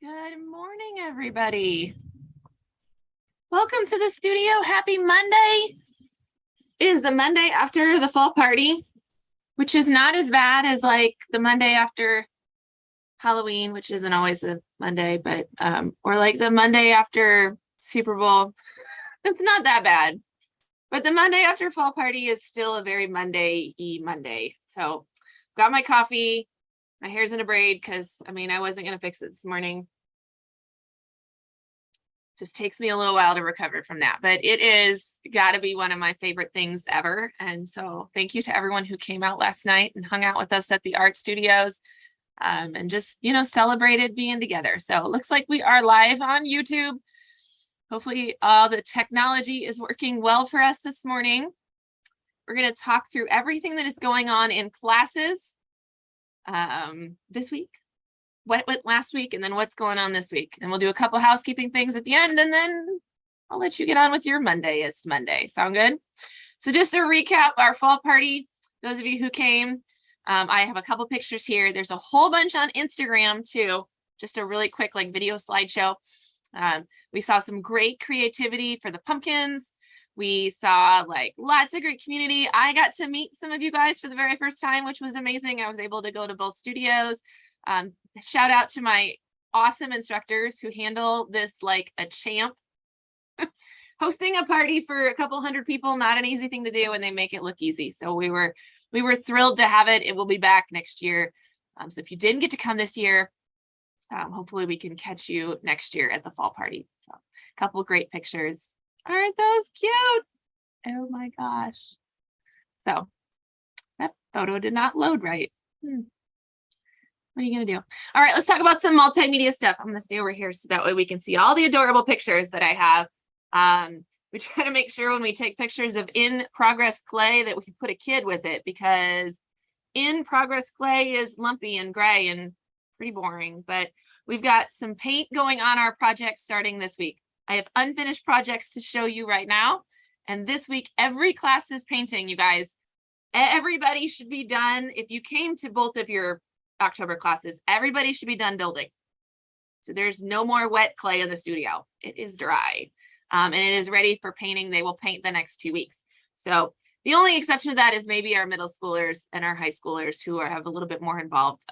Good morning, everybody. Welcome to the studio. Happy Monday. It is the Monday after the fall party, which is not as bad as like the Monday after Halloween, which isn't always a Monday, but or like the Monday after Super Bowl. It's not that bad. But the Monday after fall party is still a very Monday-y Monday. So got my coffee. My hair's in a braid because I wasn't going to fix it this morning. Just takes me a little while to recover from that, but it is got to be one of my favorite things ever. And so thank you to everyone who came out last night and hung out with us at the art studios and just, celebrated being together. So it looks like we are live on YouTube. Hopefully all the technology is working well for us this morning. We're going to talk through everything that is going on in classes this week, what went last week, and then what's going on this week. And we'll do a couple housekeeping things at the end, and then I'll let you get on with your Mondayist Monday. Sound good? So just to recap our fall party, those of you who came, I have a couple pictures here. There's a whole bunch on Instagram too, just a really quick video slideshow. We saw some great creativity for the pumpkins. We saw lots of great community. I got to meet some of you guys for the very first time, which was amazing. I was able to go to both studios. Shout out to my awesome instructors who handle this like a champ. Hosting a party for a couple hundred people, not an easy thing to do, and they make it look easy. So we were thrilled to have it. It will be back next year. So if you didn't get to come this year, hopefully we can catch you next year at the fall party. So a couple of great pictures. Aren't those cute? Oh my gosh. So that photo did not load right. What are you going to do? All right, let's talk about some multimedia stuff. I'm going to stay over here so that way we can see all the adorable pictures that I have. We try to make sure when we take pictures of in-progress clay that we can put a kid with it, because in-progress clay is lumpy and gray and pretty boring. But we've got some paint going on our project starting this week. I have unfinished projects to show you right now. And this week, every class is painting, you guys. Everybody should be done. If you came to both of your October classes, everybody should be done building. So there's no more wet clay in the studio. It is dry. And it is ready for painting. They will paint the next 2 weeks. So the only exception to that is maybe our middle schoolers and our high schoolers who have a little bit more involved.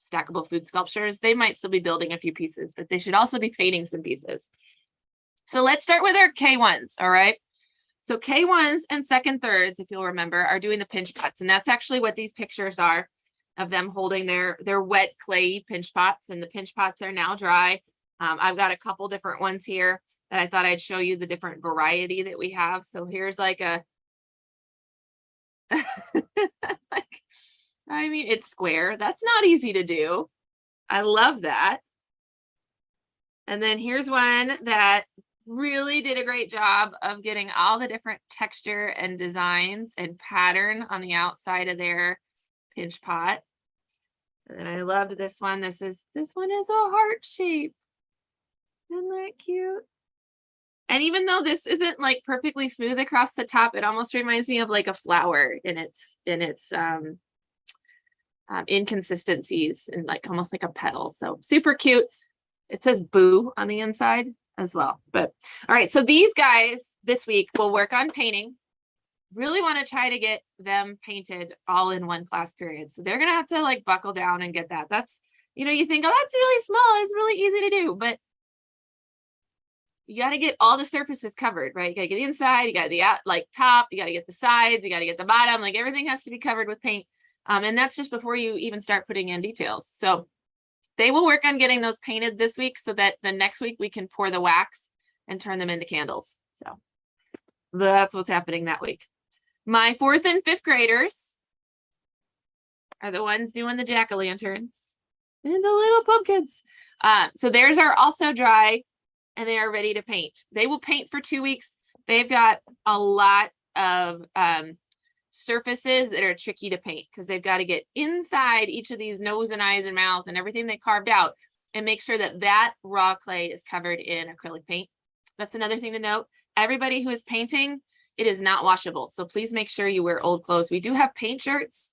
Stackable food sculptures, they might still be building a few pieces, but they should also be painting some pieces. So let's start with our K1s, all right? So K1s and second thirds, if you'll remember, are doing the pinch pots. And that's actually what these pictures are, of them holding their wet clay pinch pots, and the pinch pots are now dry. I've got a couple different ones here that I thought I'd show you the different variety that we have. So here's like a, it's square. That's not easy to do. I love that. And then here's one that really did a great job of getting all the different texture and designs and pattern on the outside of their pinch pot. And then I loved this one. This one is a heart shape. Isn't that cute? And even though this isn't like perfectly smooth across the top, it almost reminds me of like a flower in its inconsistencies, and like almost like a petal. So super cute. It says boo on the inside as well. But all right, so these guys this week will work on painting. Really want to try to get them painted all in one class period. So they're going to have to like buckle down and get that. That's, you think, oh, that's really small. It's really easy to do, but you got to get all the surfaces covered, right? You got to get the inside, you got the out, like top, you got to get the sides, you got to get the bottom, like everything has to be covered with paint. And that's just before you even start putting in details. So they will work on getting those painted this week so that the next week we can pour the wax and turn them into candles. So that's what's happening that week. My 4th and 5th graders are the ones doing the jack-o'-lanterns and the little pumpkins. So theirs are also dry and they are ready to paint. They will paint for 2 weeks. They've got a lot of surfaces that are tricky to paint because they've got to get inside each of these nose and eyes and mouth and everything they carved out and make sure that that raw clay is covered in acrylic paint. That's another thing to note. Everybody who is painting, it is not washable. So please make sure you wear old clothes. We do have paint shirts.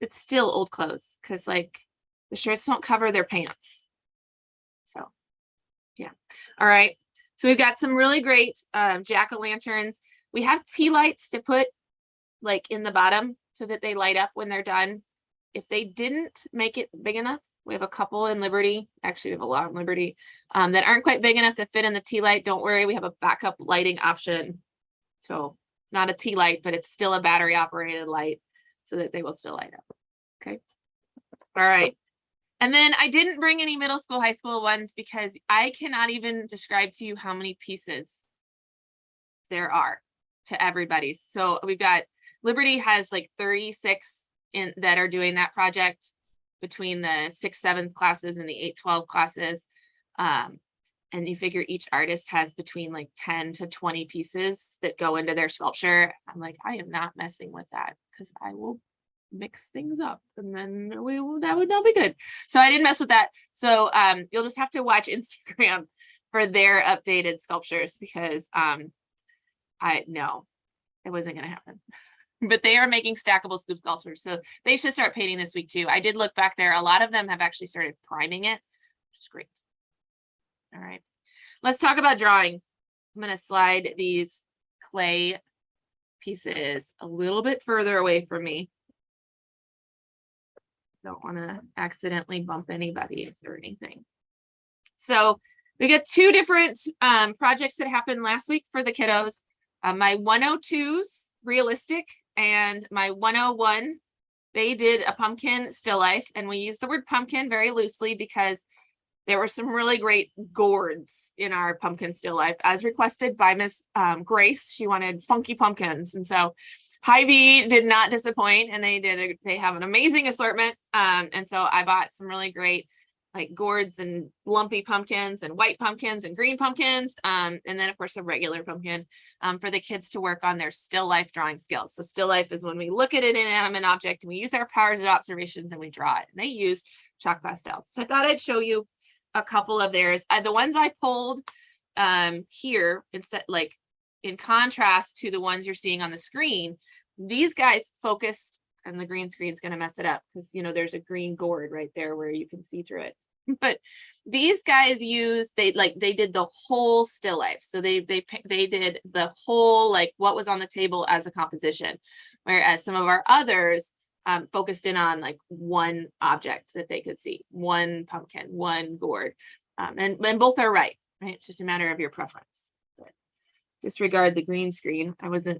It's still old clothes because like the shirts don't cover their pants. Yeah. All right. So we've got some really great jack-o'-lanterns. We have tea lights to put like in the bottom so that they light up when they're done. If they didn't make it big enough, we have a couple in Liberty. Actually, we have a lot in Liberty that aren't quite big enough to fit in the tea light. Don't worry, we have a backup lighting option. So not a tea light, but it's still a battery operated light so that they will still light up. Okay. All right. And then I didn't bring any middle school, high school ones because I cannot even describe to you how many pieces there are to everybody. So we've got Liberty has like 36 in that are doing that project between the 6th, 7th classes and the 8th, 12 classes. And you figure each artist has between like 10 to 20 pieces that go into their sculpture. I'm like, I am not messing with that because I will mix things up and then that would not be good. So I didn't mess with that. So you'll just have to watch Instagram for their updated sculptures because no, it wasn't going to happen. But they are making stackable scoop sculptures. So they should start painting this week too. I did look back there. A lot of them have actually started priming it, which is great. All right, let's talk about drawing. I'm going to slide these clay pieces a little bit further away from me. Don't want to accidentally bump anybody or anything. So we got two different projects that happened last week for the kiddos. My 102s, realistic, and my 101, they did a pumpkin still life. And we used the word pumpkin very loosely because there were some really great gourds in our pumpkin still life as requested by Miss Grace. She wanted funky pumpkins. And so Hy-Vee did not disappoint, and they have an amazing assortment. And so I bought some really great like gourds and lumpy pumpkins and white pumpkins and green pumpkins. And then of course a regular pumpkin for the kids to work on their still life drawing skills. So still life is when we look at an inanimate object and we use our powers of observations and we draw it. And they use chalk pastels. So I thought I'd show you a couple of theirs. The ones I pulled here instead, like in contrast to the ones you're seeing on the screen, these guys focused, and the green screen is going to mess it up because there's a green gourd right there where you can see through it. But these guys they did the whole still life. So they did the whole like what was on the table as a composition, whereas some of our others focused in on like one object that they could see, one pumpkin, one gourd, and both are right. It's just a matter of your preference. But disregard the green screen. I don't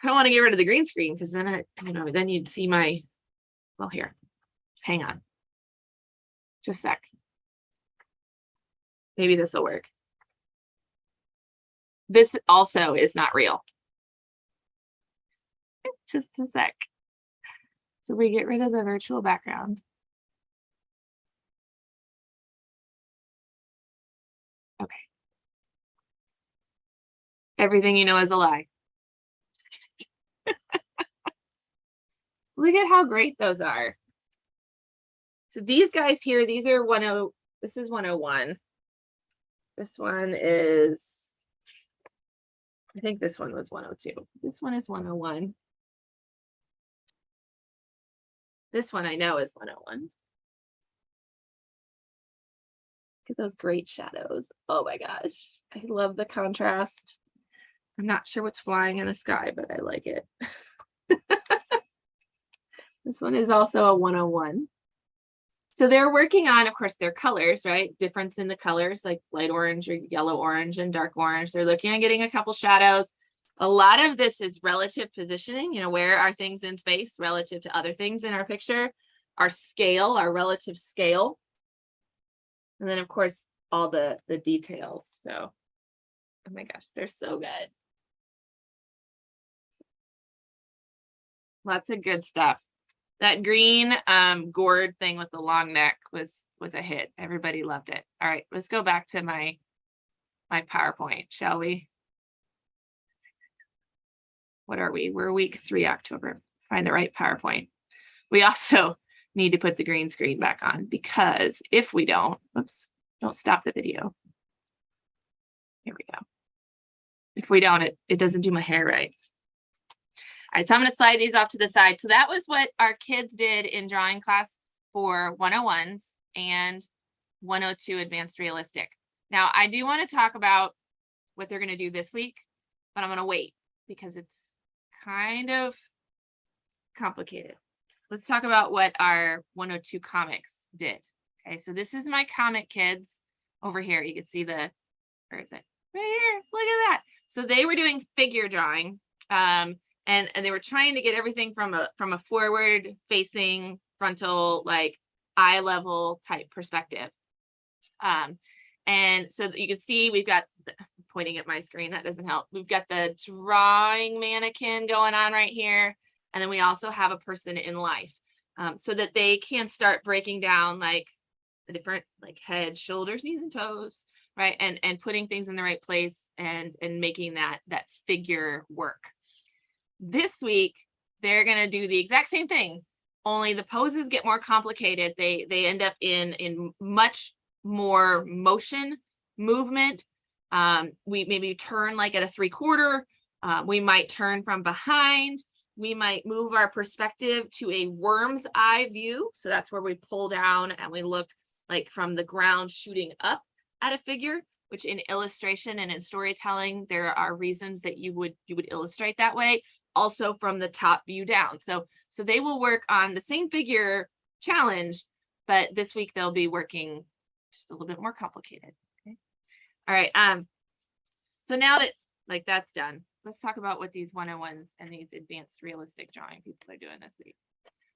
want to get rid of the green screen because then then you'd see my. Well, here, hang on, just a sec. Maybe this will work. This also is not real. Just a sec. So we get rid of the virtual background. Okay. Everything you know is a lie. Just kidding. Look at how great those are. So these guys here, these are this is 101. This one is, I think this one was 102. This one is 101. This one I know is 101. Look at those great shadows. Oh my gosh. I love the contrast. I'm not sure what's flying in the sky, but I like it. This one is also a 101. So they're working on, of course, their colors, right? Difference in the colors, like light orange or yellow orange and dark orange. They're looking at getting a couple shadows. A lot of this is relative positioning, where are things in space relative to other things in our picture, our scale, our relative scale. And then of course, all the details. So, oh my gosh, they're so good. Lots of good stuff. That green gourd thing with the long neck was a hit. Everybody loved it. All right, let's go back to my PowerPoint, shall we? What are we? We're week 3, October. Find the right PowerPoint. We also need to put the green screen back on because if we don't, oops, don't stop the video. Here we go. If we don't, it doesn't do my hair right. All right, so I'm going to slide these off to the side. So that was what our kids did in drawing class for 101s. And 102 Advanced Realistic. Now, I do want to talk about what they're going to do this week, but I'm going to wait because it's kind of complicated. Let's talk about what our 102 comics did. Okay, so this is my comic kids over here. You can see the, where is it? Right here. Look at that. So they were doing figure drawing, and they were trying to get everything from a forward facing frontal, like eye level type perspective. And so you can see we've got pointing at my screen, that doesn't help. We've got the drawing mannequin going on right here. And then we also have a person in life, so that they can start breaking down like the different like head, shoulders, knees, and toes, right? And putting things in the right place and making that figure work. This week, they're gonna do the exact same thing, only the poses get more complicated. They end up in much more motion, movement. We maybe turn like at a 3/4. We might turn from behind. We might move our perspective to a worm's eye view. So that's where we pull down and we look like from the ground shooting up at a figure, which in illustration and in storytelling, there are reasons that you would illustrate that way. Also from the top view down. So they will work on the same figure challenge, but this week they'll be working just a little bit more complicated. Okay. All right. So now that like that's done, let's talk about what these 101s and these advanced realistic drawing people are doing this week.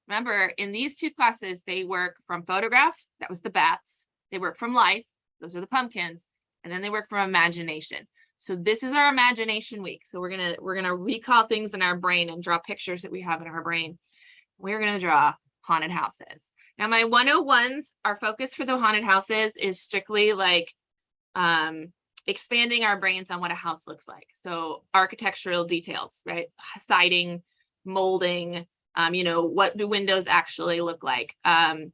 Remember, in these two classes, they work from photograph, that was the bats. They work from life, those are the pumpkins, and then they work from imagination. So this is our imagination week. So we're gonna recall things in our brain and draw pictures that we have in our brain. We're gonna draw haunted houses. Now my 101s, our focus for the haunted houses is strictly like expanding our brains on what a house looks like. So architectural details, right? Siding, molding, what do windows actually look like? And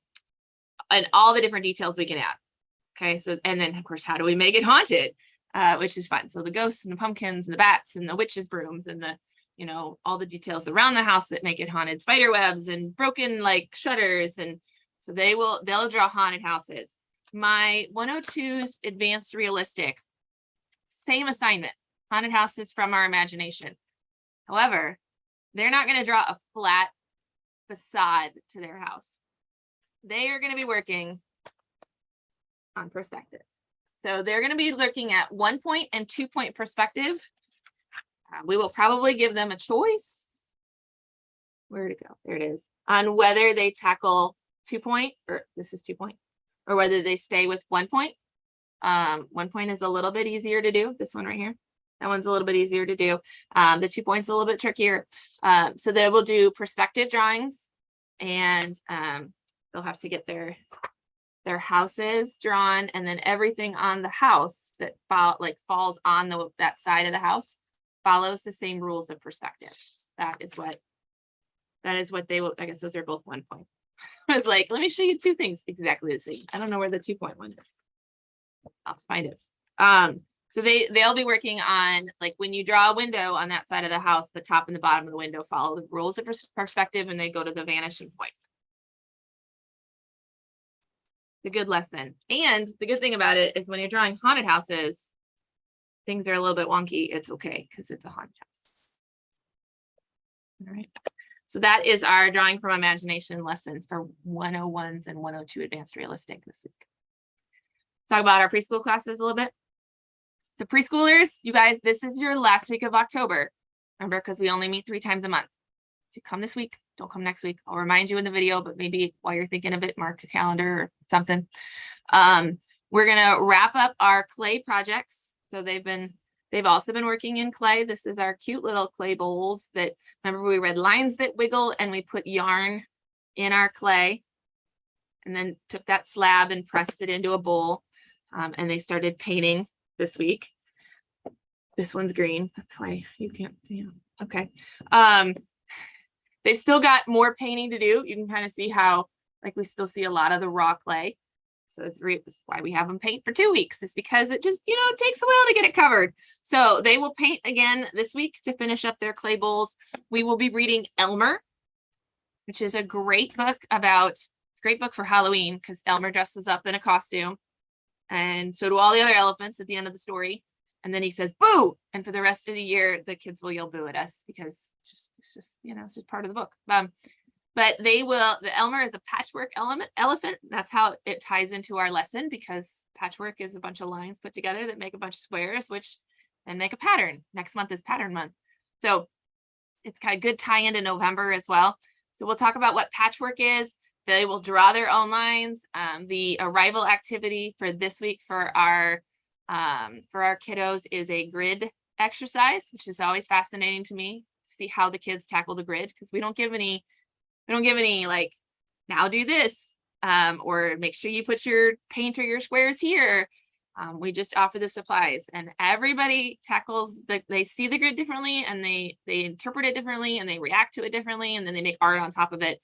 all the different details we can add. Okay, so, and then of course, how do we make it haunted? Which is fun. So the ghosts and the pumpkins and the bats and the witches' brooms and the, all the details around the house that make it haunted, spider webs and broken like shutters. And so they'll draw haunted houses. My 102's advanced realistic, same assignment, haunted houses from our imagination. However, they're not going to draw a flat facade to their house. They are going to be working on perspective. So they're going to be looking at 1-point and 2-point perspective. We will probably give them a choice. Where to go? There it is. On whether they tackle 2-point, or this is 2-point, or whether they stay with 1-point. 1-point is a little bit easier to do. This one right here. That one's a little bit easier to do. The 2-point's a little bit trickier. So they will do perspective drawings, and they'll have to get their houses drawn, and then everything on the house that falls on that side of the house follows the same rules of perspective. That is what they will. I guess those are both 1-point. I was like, let me show you two things exactly the same. I don't know where the 2-point one is. I'll have to find it. So they'll be working on, like, when you draw a window on that side of the house, the top and the bottom of the window follow the rules of perspective, and they go to the vanishing point. It's a good lesson. And the good thing about it is when you're drawing haunted houses, things are a little bit wonky. It's okay because it's a haunted house. All right. So that is our drawing from imagination lesson for 101s and 102 advanced realistic this week. Talk about our preschool classes a little bit. So preschoolers, you guys, this is your last week of October. Remember, because we only meet 3 times a month. So come this week, don't come next week. I'll remind you in the video, but maybe while you're thinking of it, mark your calendar or something. We're gonna wrap up our clay projects. So they've also been working in clay. This is our cute little clay bowls that, remember, we read lines that wiggle and we put yarn in our clay and then took that slab and pressed it into a bowl. And they started painting this week. This one's green. That's why you can't see them. Okay. They've still got more painting to do. You can kind of see how, like, we still see a lot of the raw clay. So it's why we have them paint for 2 weeks. It's because it just, it takes a while to get it covered. So they will paint again this week to finish up their clay bowls. We will be reading Elmer, which is a great book about It's a great book for Halloween because Elmer dresses up in a costume, and so do all the other elephants at the end of the story. And then he says, boo. And for the rest of the year, the kids will yell boo at us because it's just, you know, it's just part of the book. But the Elmer is a patchwork elephant. That's how it ties into our lesson, because patchwork is a bunch of lines put together that make a bunch of squares, which then make a pattern. Next month is pattern month. So it's kind of good tie into November as well. So we'll talk about what patchwork is. They will draw their own lines. The arrival activity for this week for our kiddos is a grid exercise, which is always fascinating to me, to see how the kids tackle the grid, because we don't give any like, now do this, or make sure you put your paint or your squares here. We just offer the supplies, and everybody tackles they see the grid differently, and they interpret it differently, and they react to it differently, and then they make art on top of it.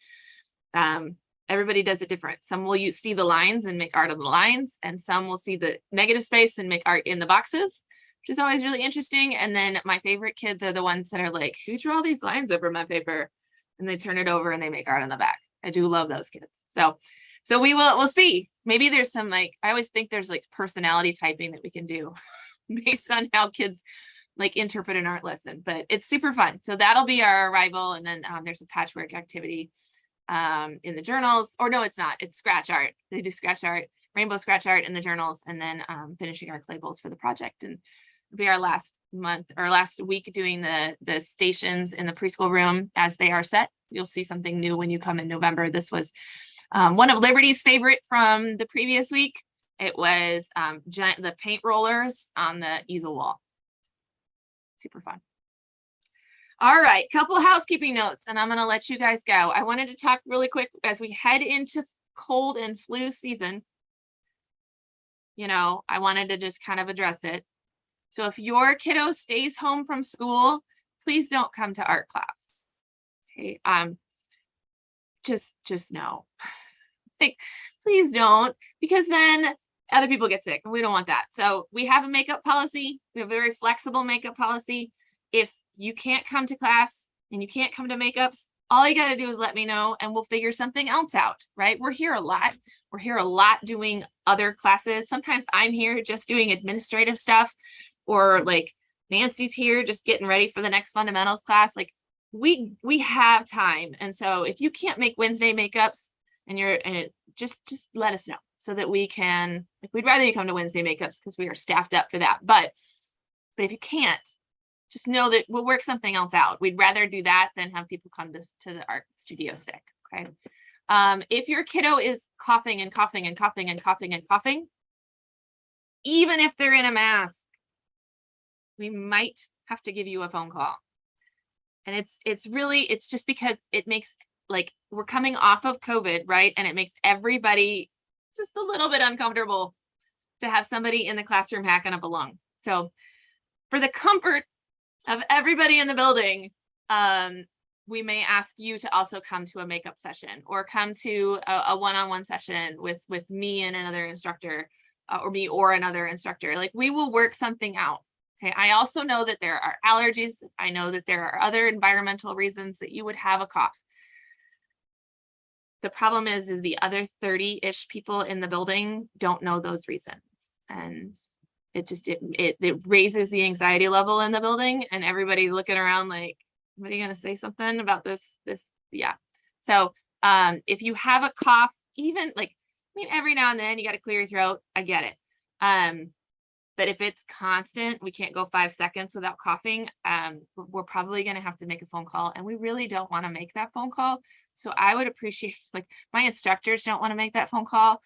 Everybody does it different. Some will see the lines and make art of the lines, and some will see the negative space and make art in the boxes, which is always really interesting. And then my favorite kids are the ones that are like, who drew all these lines over my paper? And they turn it over and they make art on the back. I do love those kids. So we'll see. Maybe there's some, like, I always think there's like personality typing that we can do based on how kids like interpret an art lesson, but it's super fun. So that'll be our arrival. And then there's a patchwork activity in the journals, or no, it's not, it's scratch art. They do scratch art, rainbow scratch art in the journals, and then finishing our clay bowls for the project. And it'll be our last week doing the stations in the preschool room as they are set. You'll see something new when you come in November. This was one of Liberty's favorite from the previous week. It was the paint rollers on the easel wall. Super fun. All right, couple housekeeping notes, and I'm going to let you guys go. I wanted to talk really quick as we head into cold and flu season. You know, I wanted to just kind of address it. So if your kiddo stays home from school, please don't come to art class. Okay, just no. Like, please don't, because then other people get sick, and we don't want that. So we have a makeup policy. We have a very flexible makeup policy. If you can't come to class and you can't come to makeups, all you got to do is let me know, and we'll figure something else out, right? We're here a lot. We're here a lot doing other classes. Sometimes I'm here just doing administrative stuff, or like Nancy's here just getting ready for the next fundamentals class. Like we have time. And so if you can't make Wednesday makeups and just let us know so that we can, like, we'd rather you come to Wednesday makeups because we are staffed up for that. But if you can't, just know that we'll work something else out. We'd rather do that than have people come to the art studio sick. Okay. If your kiddo is coughing and coughing and coughing and coughing and coughing, even if they're in a mask, we might have to give you a phone call. And it's just because it makes, like, we're coming off of COVID, right? And it makes everybody just a little bit uncomfortable to have somebody in the classroom hacking up a lung. So for the comfort of everybody in the building, we may ask you to also come to a makeup session, or come to a one-on-one session with me and another instructor, or me or another instructor. Like, we will work something out. Okay. I also know that there are allergies. I know that there are other environmental reasons that you would have a cough. The problem is the other 30-ish people in the building don't know those reasons. And it raises the anxiety level in the building, and everybody's looking around like, what are you going to say something about this? Yeah. So if you have a cough, even like, I mean, every now and then you got to clear your throat. I get it. But if it's constant, we can't go 5 seconds without coughing. We're probably going to have to make a phone call, and we really don't want to make that phone call. So I would appreciate, like, my instructors don't want to make that phone call.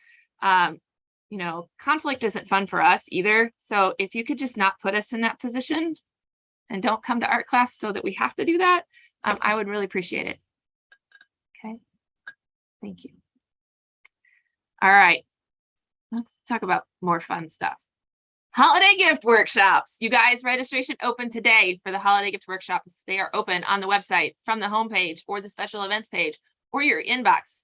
You know, conflict isn't fun for us either. So if you could just not put us in that position and don't come to art class so that we have to do that, I would really appreciate it. Okay. Thank you. All right. Let's talk about more fun stuff. Holiday gift workshops. You guys, registration open today for the holiday gift workshops. They are open on the website, from the homepage or the special events page, or your inbox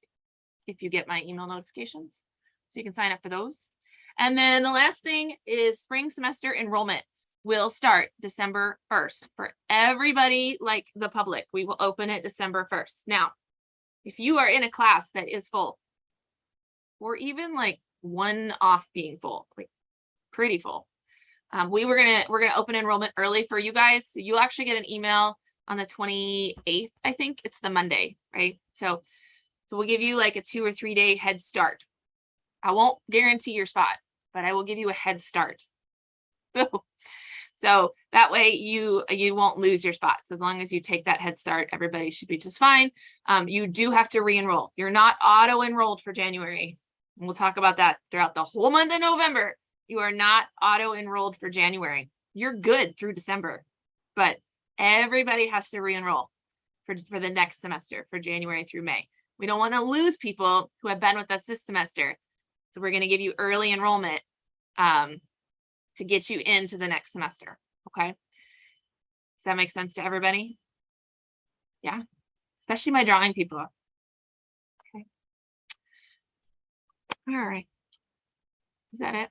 if you get my email notifications. So you can sign up for those. And then the last thing is spring semester enrollment will start December 1st for everybody, like the public. We will open it December 1st. Now, if you are in a class that is full, or even like one off being full, like pretty full. We're gonna open enrollment early for you guys. So you'll actually get an email on the 28th. I think it's the Monday, right? So we'll give you like a 2 or 3 day head start. I won't guarantee your spot, but I will give you a head start. So that way you won't lose your spots. As long as you take that head start, everybody should be just fine. You do have to re-enroll. You're not auto-enrolled for January. And we'll talk about that throughout the whole month of November. You are not auto-enrolled for January. You're good through December, but everybody has to re-enroll for the next semester, for January through May. We don't want to lose people who have been with us this semester. So we're going to give you early enrollment to get you into the next semester. Okay. Does that make sense to everybody? Yeah. Especially my drawing people. Okay. All right. Is that it?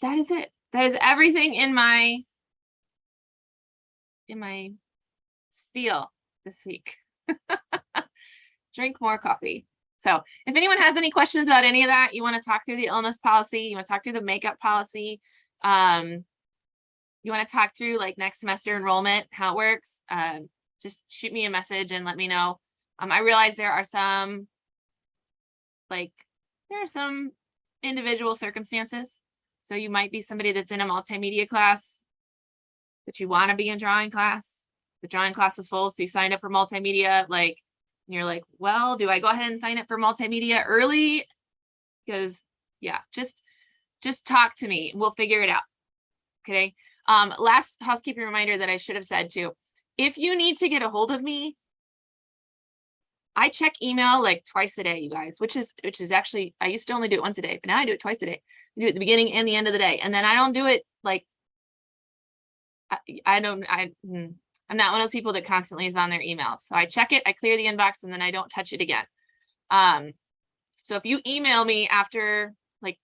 That is it. That is everything in my spiel this week. Drink more coffee. So if anyone has any questions about any of that, you want to talk through the illness policy, you want to talk through the makeup policy, you want to talk through like next semester enrollment, how it works, just shoot me a message and let me know. I realize there are some individual circumstances. So you might be somebody that's in a multimedia class, but you want to be in drawing class. The drawing class is full, so you signed up for multimedia, and you're like, well, do I go ahead and sign up for multimedia early? Because yeah, just talk to me. We'll figure it out. Okay. Last housekeeping reminder that I should have said too. If you need to get a hold of me, I check email like twice a day, you guys, which is actually, I used to only do it once a day, but now I do it twice a day. I do it at the beginning and the end of the day. And then I don't do it like, I'm not one of those people that constantly is on their emails. So I check it, I clear the inbox, and then I don't touch it again. So if you email me after like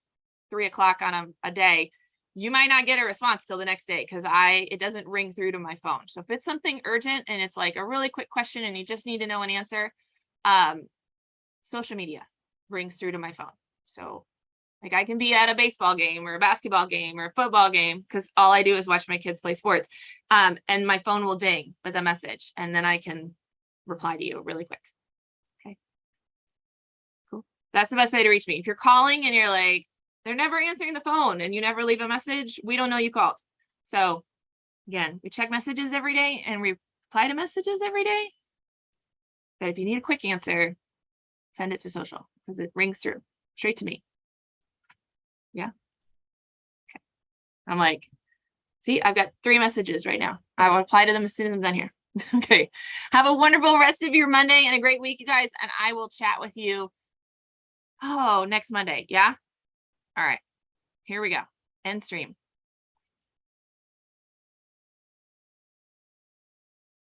3 o'clock on a day, you might not get a response till the next day because it doesn't ring through to my phone. So if it's something urgent and it's like a really quick question and you just need to know an answer, social media rings through to my phone. So like I can be at a baseball game or a basketball game or a football game because all I do is watch my kids play sports. And my phone will ding with a message and then I can reply to you really quick. Okay. Cool. That's the best way to reach me. If you're calling and you're like, they're never answering the phone and you never leave a message, we don't know you called. So again, we check messages every day and we reply to messages every day. But if you need a quick answer, send it to social because it rings through straight to me. Yeah. Okay. I'm like, see, I've got 3 messages right now. I will reply to them as soon as I'm done here. Okay. Have a wonderful rest of your Monday and a great week, you guys. And I will chat with you. Next Monday. Yeah. All right. Here we go. End stream.